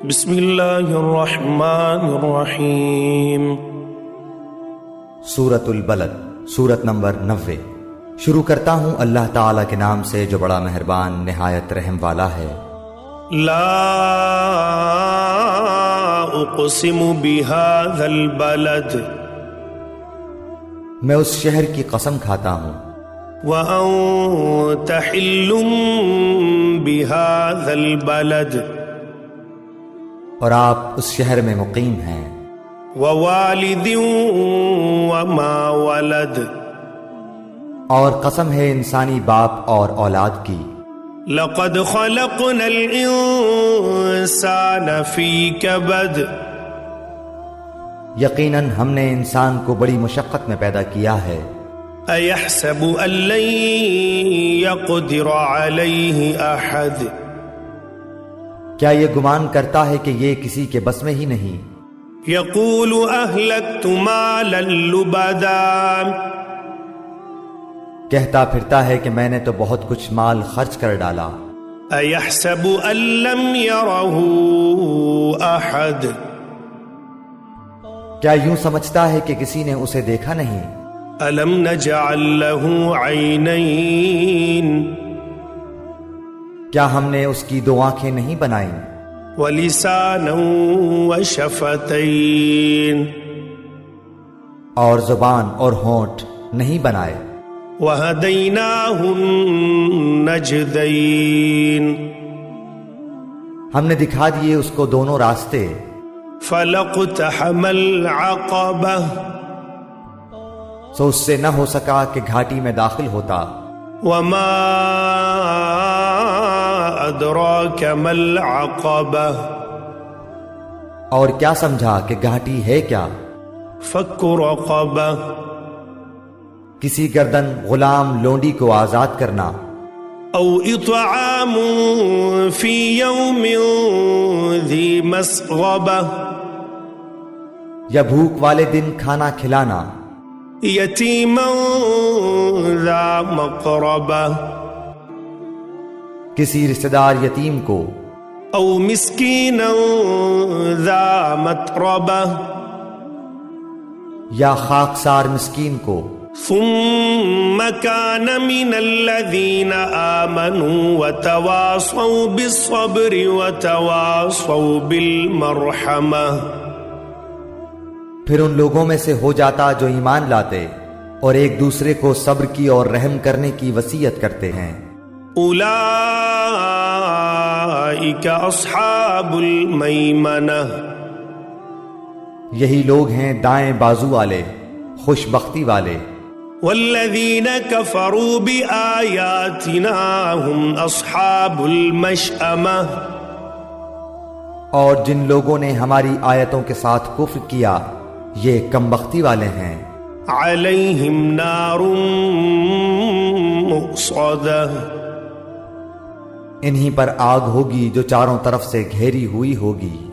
بسم اللہ الرحمن الرحیم۔ سورۃ البلد، سورت نمبر 90۔ شروع کرتا ہوں اللہ تعالیٰ کے نام سے جو بڑا مہربان نہایت رحم والا ہے۔ لا اقسم بہذا البلد، میں اس شہر کی قسم کھاتا ہوں۔ وانت حل بہذا البلد، اور آپ اس شہر میں مقیم ہیں۔ ووالد وما ولد، اور قسم ہے انسانی باپ اور اولاد کی۔ لقد خلقنا الانسان فی کبد، یقیناً ہم نے انسان کو بڑی مشقت میں پیدا کیا ہے۔ ایحسب ان لن یقدر علیہ احد، کیا یہ گمان کرتا ہے کہ یہ کسی کے بس میں ہی نہیں؟ یقول اہلکت مالا لبدا، کہتا پھرتا ہے کہ میں نے تو بہت کچھ مال خرچ کر ڈالا۔ ایحسب ان لم یرہ احد، کیا یوں سمجھتا ہے کہ کسی نے اسے دیکھا نہیں؟ الم نجعل لہ عینین، کیا ہم نے اس کی دو آنکھیں نہیں بنائیں؟ ولسانا وشفتین، اور زبان اور ہونٹ نہیں بنائے؟ وہدیناہ النجدین، ہم نے دکھا دیے اس کو دونوں راستے۔ فلاقتحم العقبہ، سو اس سے نہ ہو سکا کہ گھاٹی میں داخل ہوتا۔ وما ادراک ما العقبہ، اور کیا سمجھا کہ گھاٹی ہے کیا؟ فک رقبہ، کسی گردن غلام لونڈی کو آزاد کرنا۔ او اطعام فی یوم ذی مسغبہ، یا بھوک والے دن کھانا کھلانا۔ یتیما ذا مقربہ، کسی رشتہ دار یتیم کو۔ او مسکینا ذا متربہ، یا خاکسار مسکین کو۔ ثم كان من الذين آمنوا وتواصوا بالصبر وتواصوا بالمرحمة، پھر ان لوگوں میں سے ہو جاتا جو ایمان لاتے اور ایک دوسرے کو صبر کی اور رحم کرنے کی وصیت کرتے ہیں۔ اولئک اصحاب المیمنہ، یہی لوگ ہیں دائیں بازو والے، خوش بختی والے۔ والذین کفروا بآیاتنا هم اصحاب المشأمہ، اور جن لوگوں نے ہماری آیتوں کے ساتھ کفر کیا یہ کم بختی والے ہیں۔ علیہم نار مؤصدہ، انہی پر آگ ہوگی جو چاروں طرف سے گھیری ہوئی ہوگی۔